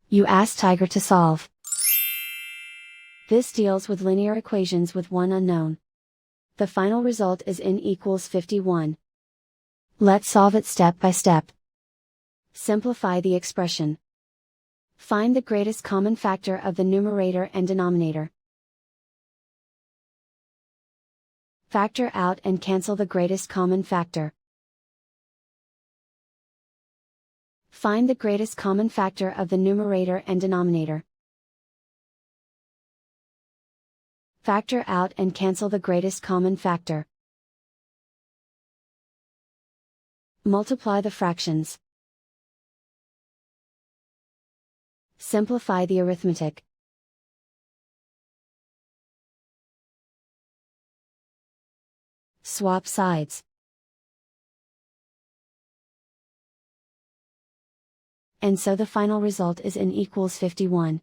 You ask Tiger to solve. This deals with linear equations with one unknown. The final result is n equals 51. Let's solve it step by step. Simplify the expression. Find the greatest common factor of the numerator and denominator. Factor out and cancel the greatest common factor. Find the greatest common factor of the numerator and denominator. Factor out and cancel the greatest common factor. Multiply the fractions. Simplify the arithmetic. Swap sides. And so the final result is n equals 51.